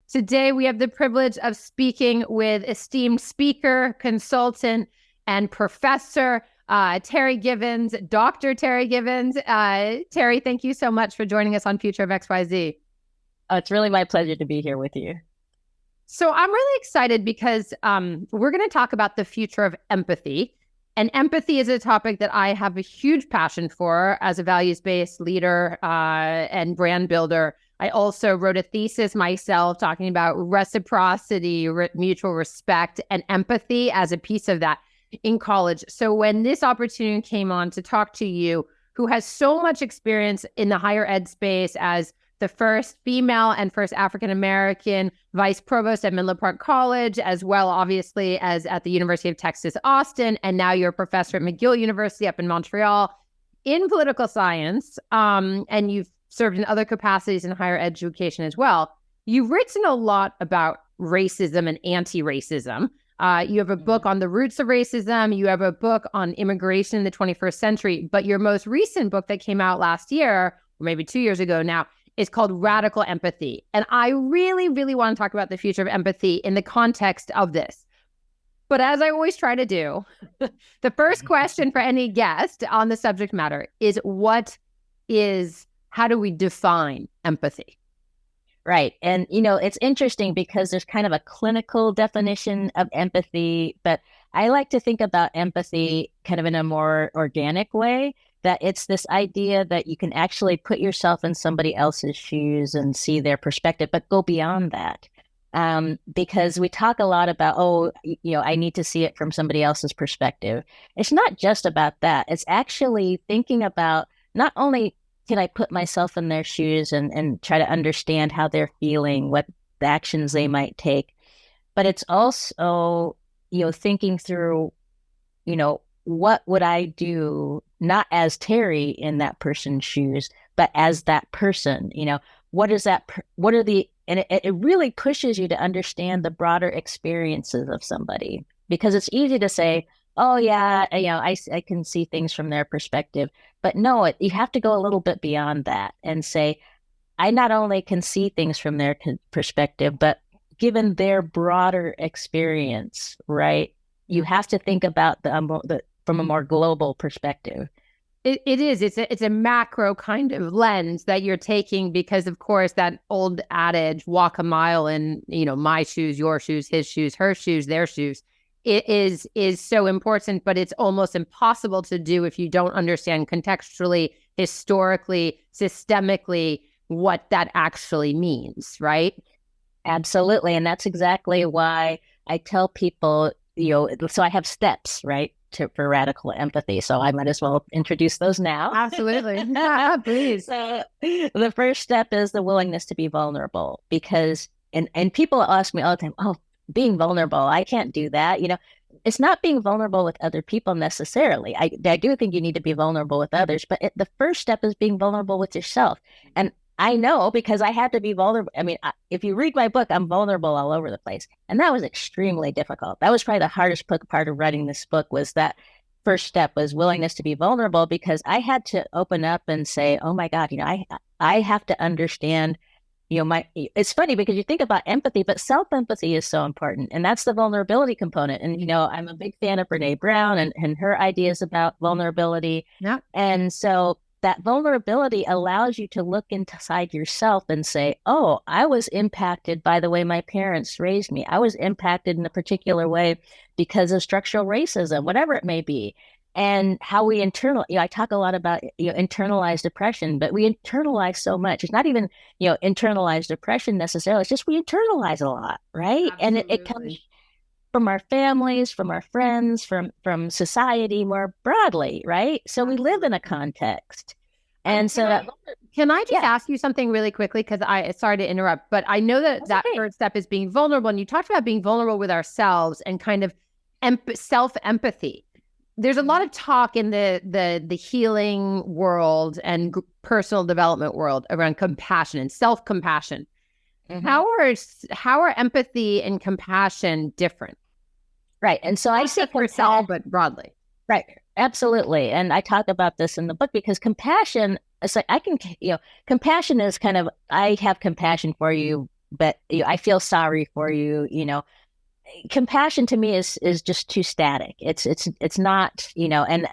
Today, we have the privilege of speaking with esteemed speaker, consultant, and professor, Terri Givens, Dr. Terri Givens. Terri, thank you so much for joining us on Future of XYZ. It's really my pleasure to be here with you. So I'm really excited because we're going to talk about the future of empathy. And empathy is a topic that I have a huge passion for as a values-based leader and brand builder. I also wrote a thesis myself talking about reciprocity, mutual respect, and empathy as a piece of that in college. So when this opportunity came on to talk to you, who has so much experience in the higher ed space as the first female and first African-American vice provost at Menlo Park College, as well, obviously, as at the University of Texas, Austin, and now you're a professor at McGill University up in Montreal in political science, and you've served in other capacities in higher education as well. You've written a lot about racism and anti-racism. You have a book on the roots of racism. You have a book on immigration in the 21st century. But your most recent book that came out last year, or maybe 2 years ago now, is called Radical Empathy. And I really, really want to talk about the future of empathy in the context of this. But as I always try to do, the first question for any guest on the subject matter is how do we define empathy? Right. And, it's interesting because there's kind of a clinical definition of empathy, but I like to think about empathy kind of in a more organic way, that it's this idea that you can actually put yourself in somebody else's shoes and see their perspective, but go beyond that. Because we talk a lot about, I need to see it from somebody else's perspective. It's not just about that. It's actually thinking about not only can I put myself in their shoes and try to understand how they're feeling, what the actions they might take, but it's also, thinking through, what would I do, not as Terri in that person's shoes, but as that person, and it really pushes you to understand the broader experiences of somebody, because it's easy to say, oh yeah, I can see things from their perspective, but no, you have to go a little bit beyond that and say, I not only can see things from their perspective, but given their broader experience, right? You have to think about from a more global perspective. It is. It's a macro kind of lens that you're taking because, of course, that old adage, walk a mile in, my shoes, your shoes, his shoes, her shoes, their shoes, it is so important, but it's almost impossible to do if you don't understand contextually, historically, systemically what that actually means, right? Absolutely. And that's exactly why I tell people, so I have steps, right, for radical empathy. So I might as well introduce those now. Absolutely. Please. So the first step is the willingness to be vulnerable, because, and people ask me all the time, oh, being vulnerable, I can't do that. It's not being vulnerable with other people necessarily. I do think you need to be vulnerable with others, but the first step is being vulnerable with yourself. And I know because I had to be vulnerable. I mean, if you read my book, I'm vulnerable all over the place. And that was extremely difficult. That was probably the hardest part of writing this book, was that first step was willingness to be vulnerable, because I had to open up and say, oh my God, I have to understand, it's funny because you think about empathy, but self-empathy is so important. And that's the vulnerability component. And, I'm a big fan of Brene Brown and her ideas about vulnerability. Yeah. And so that vulnerability allows you to look inside yourself and say, oh, I was impacted by the way my parents raised me. I was impacted in a particular way because of structural racism, whatever it may be. And how we I talk a lot about, internalized depression, but we internalize so much. It's not even, internalized depression necessarily. It's just we internalize a lot, right? Absolutely. And it comes from our families, from our friends, from society more broadly, right? So we live in a context. And can I just ask you something really quickly? Because sorry to interrupt, but I know that first step is being vulnerable. And you talked about being vulnerable with ourselves and kind of self-empathy. There's a lot of talk in the healing world and personal development world around compassion and self-compassion. Mm-hmm. How are empathy and compassion different? Right. And so I see for yourself, but broadly. Right. Absolutely. And I talk about this in the book because compassion, it's like compassion is kind of, I have compassion for you but I feel sorry for you. Compassion to me is just too static. It's not, and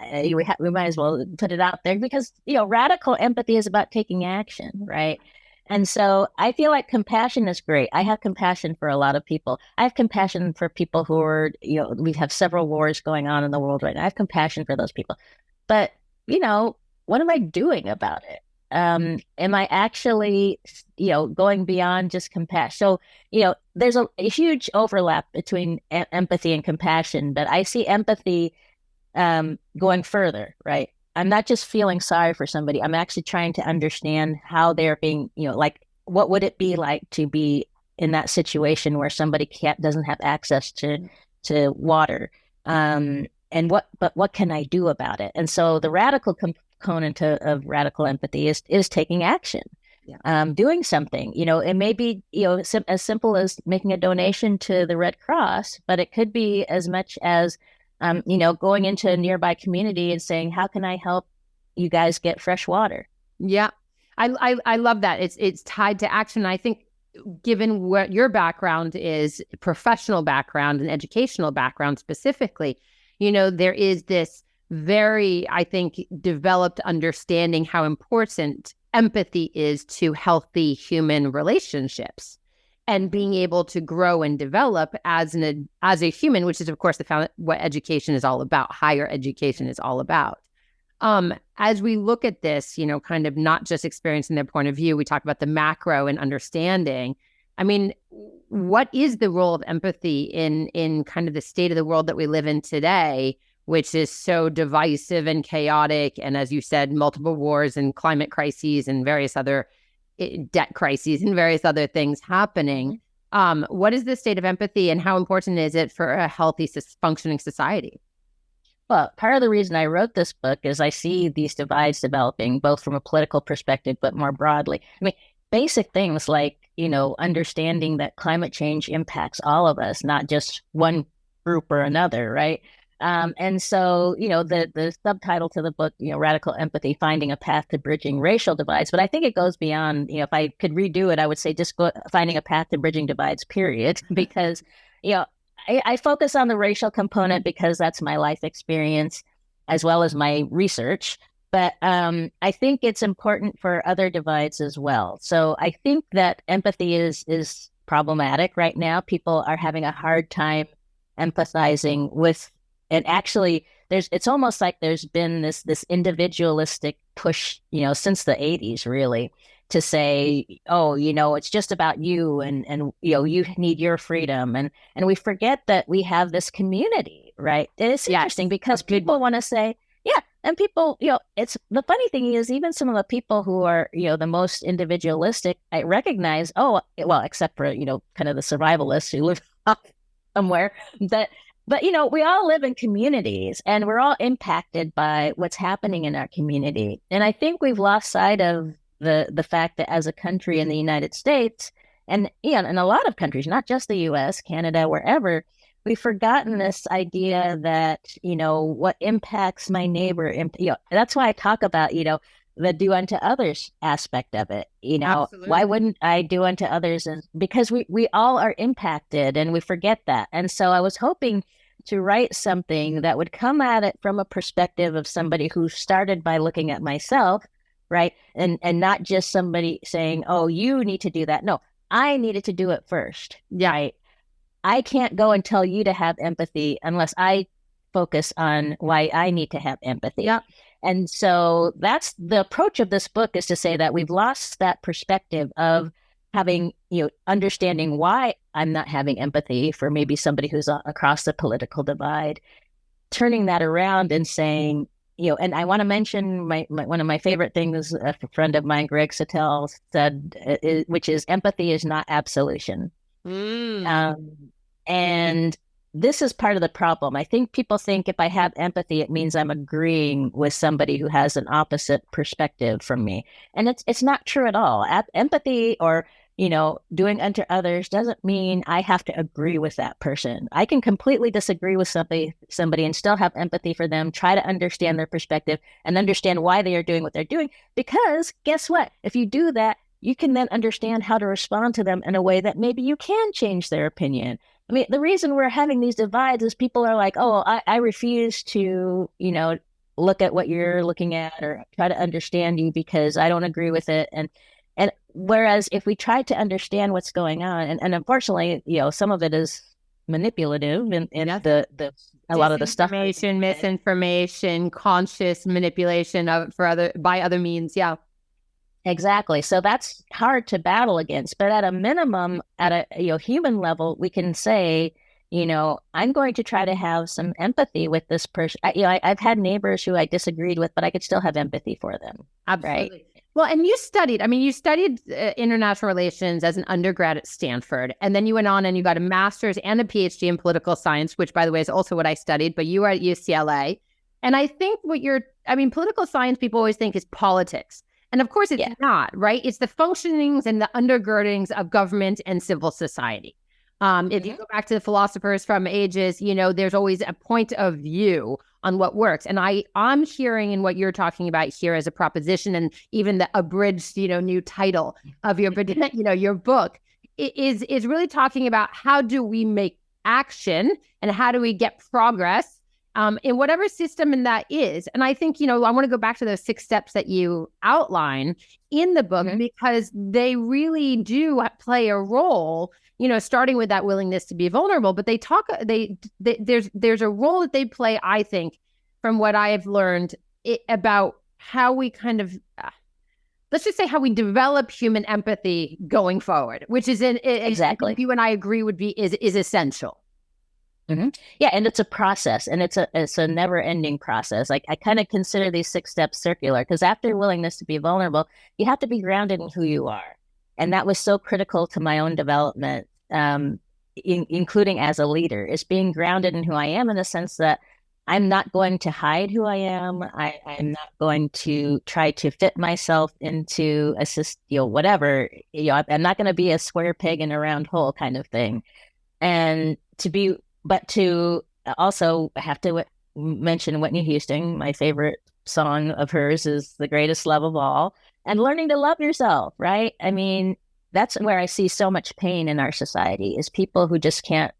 we might as well put it out there because radical empathy is about taking action, right? And so I feel like compassion is great. I have compassion for a lot of people. I have compassion for people who are, we have several wars going on in the world right now. I have compassion for those people. But, what am I doing about it? Am I actually, going beyond just compassion? So, there's a huge overlap between empathy and compassion, but I see empathy going further, right? I'm not just feeling sorry for somebody. I'm actually trying to understand how they're being, like, what would it be like to be in that situation where somebody doesn't have access to water? And what can I do about it? And so the radical component of radical empathy is taking action. Yeah. Doing something, it may be, as simple as making a donation to the Red Cross, but it could be as much as, going into a nearby community and saying, how can I help you guys get fresh water? Yeah. I love that. It's tied to action. I think given what your background is, professional background and educational background specifically, there is this very, I think, developed understanding how important empathy is to healthy human relationships and being able to grow and develop as a human, which is, of course, what education is all about. Higher education is all about. As we look at this, kind of not just experiencing their point of view, we talk about the macro and understanding. I mean, what is the role of empathy in kind of the state of the world that we live in today, which is so divisive and chaotic, and as you said, multiple wars and climate crises and various other debt crises and various other things happening? What is the state of empathy, and how important is it for a healthy, functioning society? Well, part of the reason I wrote this book is I see these divides developing, both from a political perspective, but more broadly. I mean, basic things like, understanding that climate change impacts all of us, not just one group or another, right? And so, the subtitle to the book, Radical Empathy, Finding a Path to Bridging Racial Divides. But I think it goes beyond, if I could redo it, I would say just finding a path to bridging divides, period. Because, I focus on the racial component because that's my life experience as well as my research. But I think it's important for other divides as well. So I think that empathy is problematic right now. People are having a hard time empathizing with, and actually it's almost like there's been this individualistic push, since the 80s, really, to say, oh, it's just about you and you need your freedom. And we forget that we have this community, right? It's interesting because people want to say, yeah. And people, it's the funny thing is even some of the people who are, the most individualistic, I recognize, oh, well, except for, kind of the survivalists who live somewhere but, we all live in communities and we're all impacted by what's happening in our community. And I think we've lost sight of the fact that as a country in the United States and in a lot of countries, not just the US, Canada, wherever, we've forgotten this idea that, what impacts my neighbor, that's why I talk about, the do unto others aspect of it. Absolutely. Why wouldn't I do unto others? And because we all are impacted and we forget that. And so I was hoping to write something that would come at it from a perspective of somebody who started by looking at myself, right? And not just somebody saying, oh, you need to do that. No, I needed to do it first. Yeah. Right? I can't go and tell you to have empathy unless I focus on why I need to have empathy. Yeah. And so that's the approach of this book, is to say that we've lost that perspective of having, understanding why I'm not having empathy for maybe somebody who's across the political divide, turning that around and saying, and I want to mention one of my favorite things a friend of mine, Greg Sattel, said, which is empathy is not absolution. And this is part of the problem. I think people think if I have empathy, it means I'm agreeing with somebody who has an opposite perspective from me. And it's not true at all. Empathy or, doing unto others doesn't mean I have to agree with that person. I can completely disagree with somebody and still have empathy for them, try to understand their perspective and understand why they are doing what they're doing. Because guess what? If you do that, you can then understand how to respond to them in a way that maybe you can change their opinion. I mean, the reason we're having these divides is people are like, oh, I refuse to, look at what you're looking at or try to understand you because I don't agree with it. And whereas if we try to understand what's going on, and unfortunately, some of it is manipulative and Yes. the a lot of the stuff. Disinformation, misinformation, conscious manipulation by other means. Yeah. Exactly. So that's hard to battle against. But at a minimum, at a human level, we can say, I'm going to try to have some empathy with this person. I've had neighbors who I disagreed with, but I could still have empathy for them. Absolutely. Right? Well, and you studied international relations as an undergrad at Stanford, and then you went on and you got a master's and a PhD in political science, which, by the way, is also what I studied, but you were at UCLA. And I think political science people always think is politics. And of course, it's not, right? It's the functionings and the undergirdings of government and civil society. If you go back to the philosophers from ages, there's always a point of view on what works. And I'm hearing in what you're talking about here as a proposition, and even the abridged, new title of your, your book is really talking about how do we make action and how do we get progress in whatever system and that is. And I think, I want to go back to those 6 steps that you outline in the book because they really do play a role, starting with that willingness to be vulnerable. But there's a role that they play, I think, from what I've learned about how we kind of, let's just say how we develop human empathy going forward, which is exactly you and I agree is essential. Mm-hmm. Yeah, and it's a process, and it's a never-ending process. Like I kind of consider these 6 steps circular because after willingness to be vulnerable, you have to be grounded in who you are, and that was so critical to my own development, including as a leader, is being grounded in who I am in the sense that I'm not going to hide who I am. I'm not going to try to fit myself into whatever. I'm not going to be a square peg in a round hole kind of thing, and to also have to mention Whitney Houston. My favorite song of hers is The Greatest Love of All, and learning to love yourself, right? I mean, that's where I see so much pain in our society is people who just can't,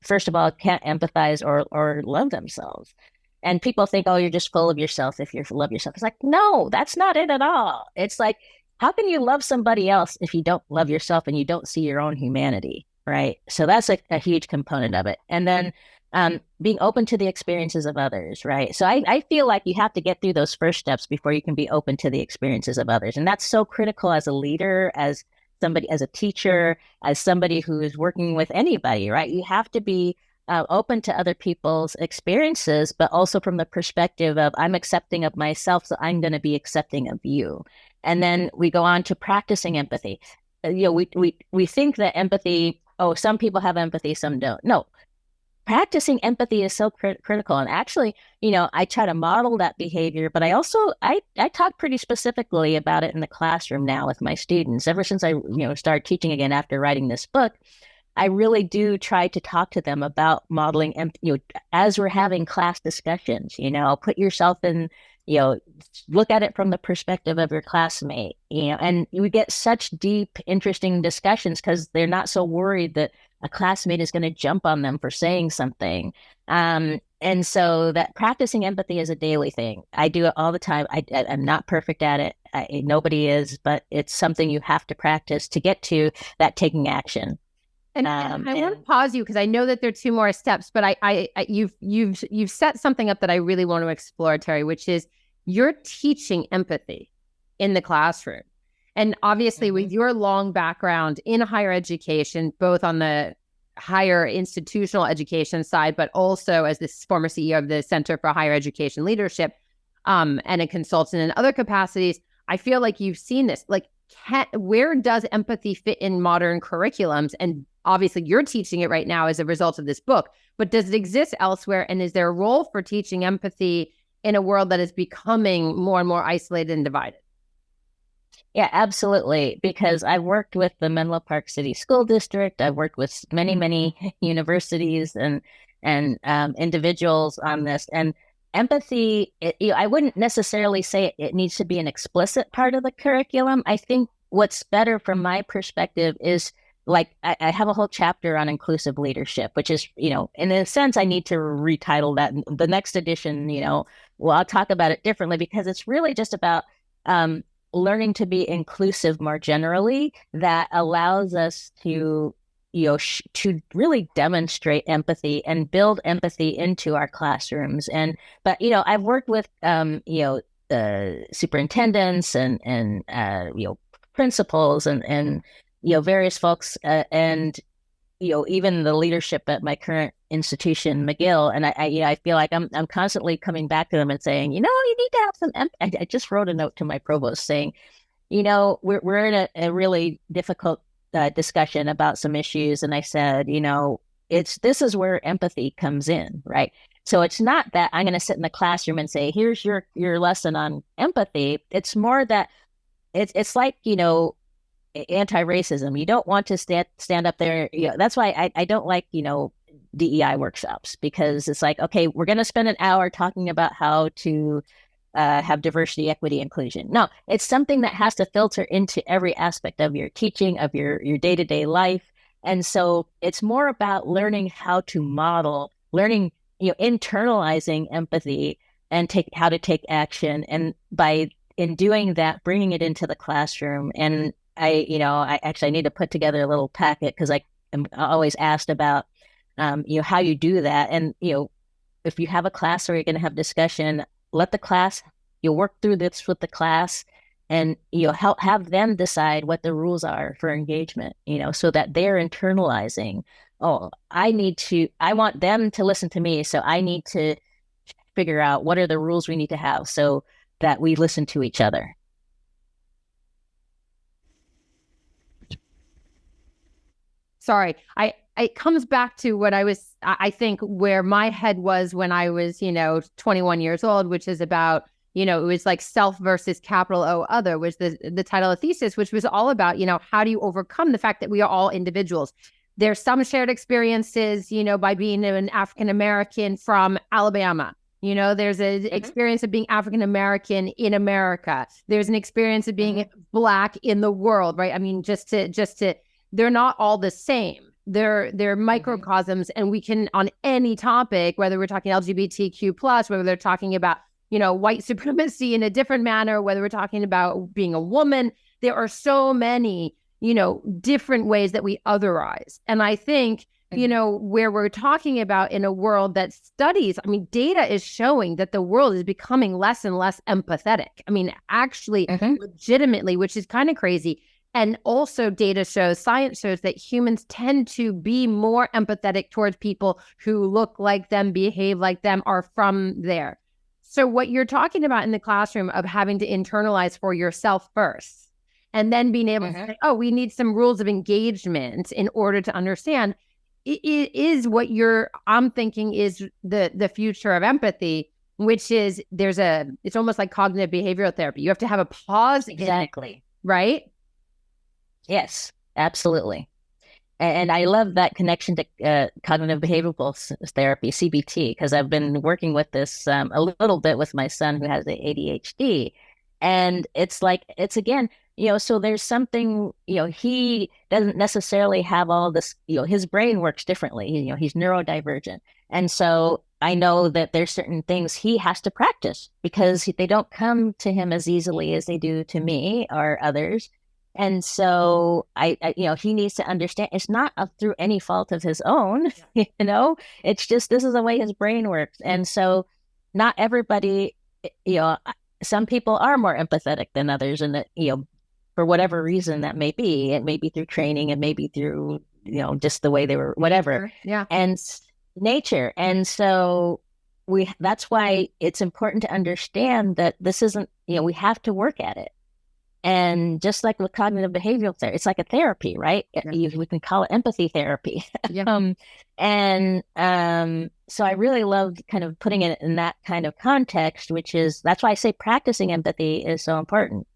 first of all, can't empathize or love themselves. And people think, oh, you're just full of yourself if you love yourself. It's like, no, that's not it at all. It's like, how can you love somebody else if you don't love yourself and you don't see your own humanity? Right. So that's a huge component of it. And then being open to the experiences of others. Right. So I feel like you have to get through those first steps before you can be open to the experiences of others. And that's so critical as a leader, as somebody, as a teacher, as somebody who is working with anybody. Right. You have to be open to other people's experiences, but also from the perspective of I'm accepting of myself, so I'm going to be accepting of you. And then we go on to practicing empathy. We think that empathy, some people have empathy, some don't. No, practicing empathy is so critical. And actually, I try to model that behavior, but I also, I talk pretty specifically about it in the classroom now with my students. Ever since I, started teaching again after writing this book, I really do try to talk to them about modeling empathy, as we're having class discussions, put yourself in, look at it from the perspective of your classmate, and you get such deep, interesting discussions because they're not so worried that a classmate is going to jump on them for saying something. And so that practicing empathy is a daily thing. I do it all the time. I'm not perfect at it. Nobody is, but it's something you have to practice to get to that taking action. And I want to pause you because I know that there are 2 more steps, but you've set something up that I really want to explore, Terri, which is you're teaching empathy in the classroom. And obviously with your long background in higher education, both on the higher institutional education side, but also as this former CEO of the Center for Higher Education Leadership and a consultant in other capacities, I feel like you've seen this. Like, where does empathy fit in modern curriculums? And obviously you're teaching it right now as a result of this book, but does it exist elsewhere? And is there a role for teaching empathy in a world that is becoming more and more isolated and divided? Yeah, absolutely. Because I've worked with the Menlo Park City School District. I've worked with many, many universities and individuals on this. And empathy, I wouldn't necessarily say it needs to be an explicit part of the curriculum. I think what's better from my perspective is like I have a whole chapter on inclusive leadership, which is, in a sense, I need to retitle that. The next edition, well, I'll talk about it differently because it's really just about learning to be inclusive more generally that allows us to, to really demonstrate empathy and build empathy into our classrooms. But I've worked with, superintendents and principals and various folks and even the leadership at my current institution, McGill, and I feel like I'm constantly coming back to them and saying, you need to have some I just wrote a note to my provost saying, we're in a really difficult discussion about some issues, and I said, this is where empathy comes in, right? So it's not that I'm going to sit in the classroom and say, here's your lesson on empathy. It's more that it's like, anti-racism. You don't want to stand up there. That's why I don't like, DEI workshops, because it's like, okay, we're going to spend an hour talking about how to have diversity, equity, inclusion. No, it's something that has to filter into every aspect of your teaching, of your day-to-day life. And so it's more about learning how to model, learning, internalizing empathy and how to take action. And in doing that, bringing it into the classroom. And I actually need to put together a little packet because I am always asked about, how you do that. And, if you have a class or you're going to have discussion, let the class, you'll work through this with the class and, have them decide what the rules are for engagement, so that they're internalizing, oh, I want them to listen to me. So I need to figure out what are the rules we need to have so that we listen to each other. Sorry, it comes back to what I think where my head was when I was, 21 years old, which is about, it was like self versus capital O other was the title of the thesis, which was all about, how do you overcome the fact that we are all individuals? There's some shared experiences, by being an African-American from Alabama. There's an experience of being African-American in America. There's an experience of being Black in the world, right? I mean, just to they're not all the same. They're microcosms, and we can, on any topic, whether we're talking LGBTQ plus, whether they're talking about, white supremacy in a different manner, whether we're talking about being a woman, there are so many, different ways that we otherize. And I think, where we're talking about in a world that studies, data is showing that the world is becoming less and less empathetic. Actually, legitimately, which is kind of crazy. And also science shows that humans tend to be more empathetic towards people who look like them, behave like them, are from there. So what you're talking about in the classroom of having to internalize for yourself first, and then being able to say, oh, we need some rules of engagement in order to understand, it is what I'm thinking is the future of empathy, which is it's almost like cognitive behavioral therapy. You have to have a pause. Exactly. Right? Yes, absolutely. And I love that connection to cognitive behavioral therapy, CBT, because I've been working with this a little bit with my son who has the ADHD. And it's again, so there's something, he doesn't necessarily have all this, his brain works differently. He's neurodivergent. And so I know that there's certain things he has to practice because they don't come to him as easily as they do to me or others. And so he needs to understand it's not through any fault of his own, it's just, this is the way his brain works. And so not everybody, some people are more empathetic than others. And that, for whatever reason that may be, it may be through training, it may be through, just the way they were, whatever. Yeah. And nature. And so that's why it's important to understand that this isn't, we have to work at it. And just like with cognitive behavioral therapy, it's like a therapy, right? Yeah. We can call it empathy therapy. Yeah. So I really love kind of putting it in that kind of context, that's why I say practicing empathy is so important.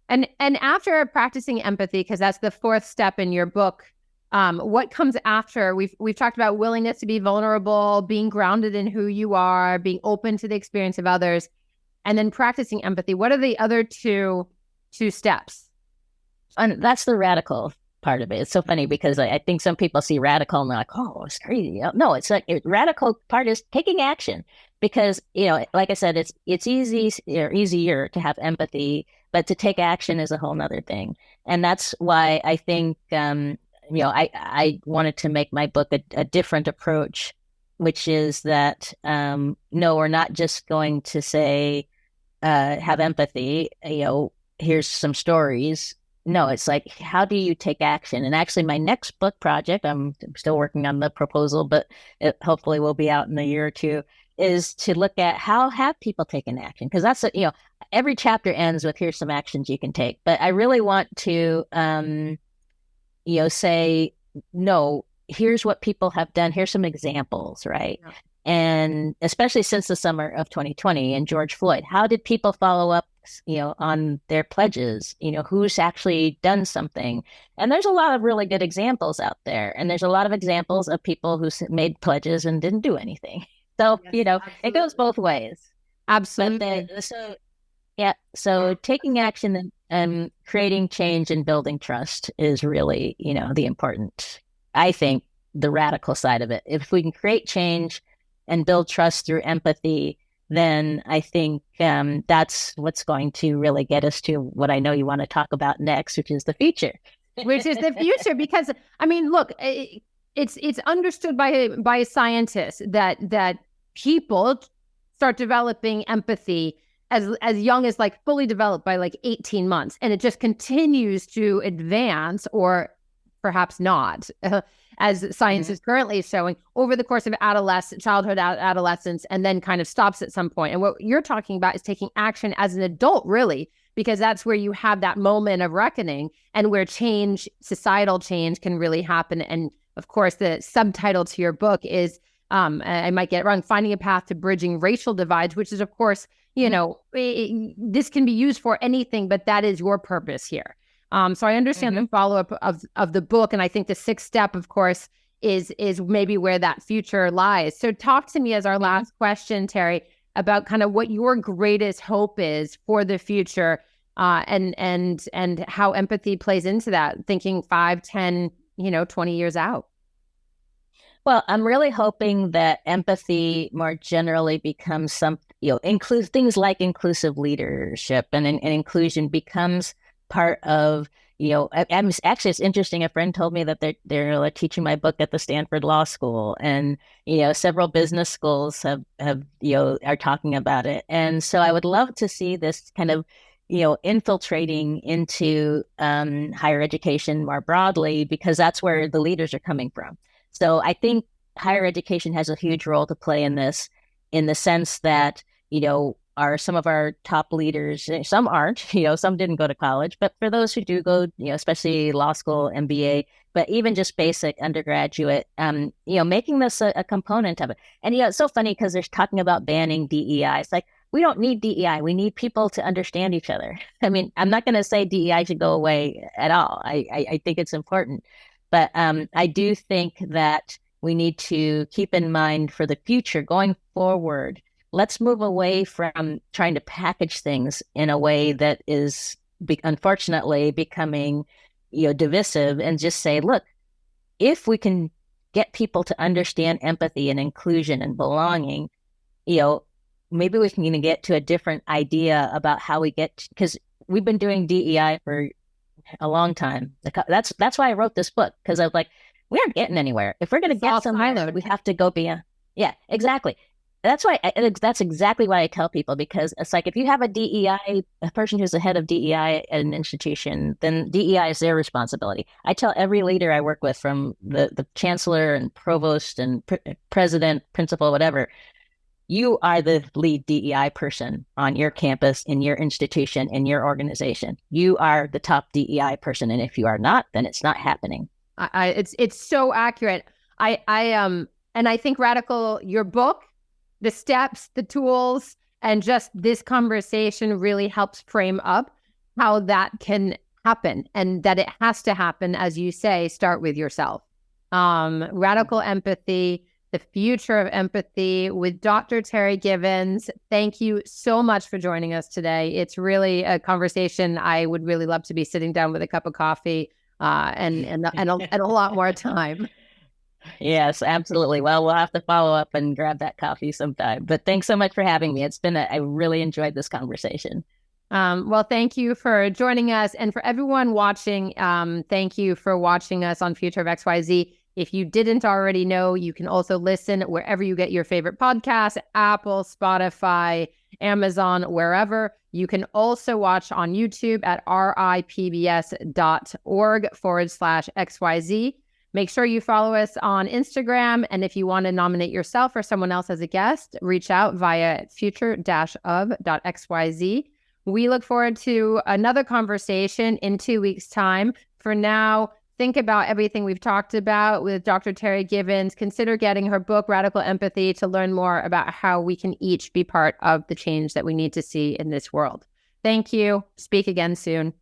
And after practicing empathy, because that's the fourth step in your book, what comes after? We've talked about willingness to be vulnerable, being grounded in who you are, being open to the experience of others, and then practicing empathy. What are the other two steps? And that's the radical part of it. It's so funny because I think some people see radical and they're like, oh, it's crazy. No, it's like radical part is taking action because, like I said, it's easy or easier to have empathy, but to take action is a whole nother thing. And that's why I think, I wanted to make my book a different approach, which is that, no, we're not just going to say, have empathy, here's some stories. No, it's like, how do you take action? And actually, my next book project, I'm still working on the proposal, but it hopefully will be out in a year or two, is to look at how have people taken action? Because every chapter ends with here's some actions you can take. But I really want to, say, no, here's what people have done. Here's some examples, right? Yeah. And especially since the summer of 2020 and George Floyd, how did people follow up, on their pledges? Who's actually done something? And there's a lot of really good examples out there. And there's a lot of examples of people who made pledges and didn't do anything. So, yes, it goes both ways. Absolutely. So taking action and creating change and building trust is really, the important, I think, the radical side of it. If we can create change and build trust through empathy, then I think that's what's going to really get us to what I know you want to talk about next, which is the future. Because I mean, look, it's understood by scientists that people start developing empathy as young as like fully developed by like 18 months, and it just continues to advance, or perhaps not, as science is currently showing, over the course of childhood, adolescence, and then kind of stops at some point. And what you're talking about is taking action as an adult, really, because that's where you have that moment of reckoning and where societal change can really happen. And of course, the subtitle to your book is, I might get it wrong, Finding a Path to Bridging Racial Divides, which is, of course, this can be used for anything, but that is your purpose here. So I understand the follow-up of the book. And I think the sixth step, of course, is maybe where that future lies. So talk to me as our last question, Terri, about kind of what your greatest hope is for the future, and how empathy plays into that, thinking 5, 10, 20 years out. Well, I'm really hoping that empathy more generally becomes includes things like inclusive leadership and inclusion becomes part of, actually, it's interesting. A friend told me that they're like teaching my book at the Stanford Law School, and several business schools have are talking about it. And so I would love to see this kind of infiltrating into higher education more broadly, because that's where the leaders are coming from. So I think higher education has a huge role to play in this, in the sense that are some of our top leaders. Some aren't, some didn't go to college, but for those who do go, especially law school, MBA, but even just basic undergraduate, making this a component of it. And, it's so funny because they're talking about banning DEI. It's like, we don't need DEI. We need people to understand each other. I mean, I'm not going to say DEI should go away at all. I think it's important. But I do think that we need to keep in mind for the future going forward, let's move away from trying to package things in a way that is unfortunately becoming, divisive, and just say, look, if we can get people to understand empathy and inclusion and belonging, maybe we can get to a different idea about how we get, because we've been doing DEI for a long time. That's why I wrote this book, because I was like, we aren't getting anywhere. If we're going to get somewhere, we have to go beyond. Yeah, exactly. That's exactly why I tell people, because it's like, if you have a person who's the head of DEI at an institution, then DEI is their responsibility. I tell every leader I work with, from the chancellor and provost and president, principal, whatever, you are the lead DEI person on your campus, in your institution, in your organization. You are the top DEI person. And if you are not, then it's not happening. It's so accurate. And I think Radical, your book, the steps, the tools, and just this conversation really helps frame up how that can happen, and that it has to happen, as you say, start with yourself. Radical empathy, The Future of Empathy with Dr. Terri Givens. Thank you so much for joining us today. It's really a conversation I would really love to be sitting down with a cup of coffee and a lot more time. Yes, absolutely. Well, we'll have to follow up and grab that coffee sometime. But thanks so much for having me. I really enjoyed this conversation. Well, thank you for joining us. And for everyone watching, thank you for watching us on Future of XYZ. If you didn't already know, you can also listen wherever you get your favorite podcasts, Apple, Spotify, Amazon, wherever. You can also watch on YouTube at ripbs.org/XYZ. Make sure you follow us on Instagram. And if you want to nominate yourself or someone else as a guest, reach out via future-of.xyz. We look forward to another conversation in 2 weeks' time. For now, think about everything we've talked about with Dr. Terri Givens. Consider getting her book, Radical Empathy, to learn more about how we can each be part of the change that we need to see in this world. Thank you. Speak again soon.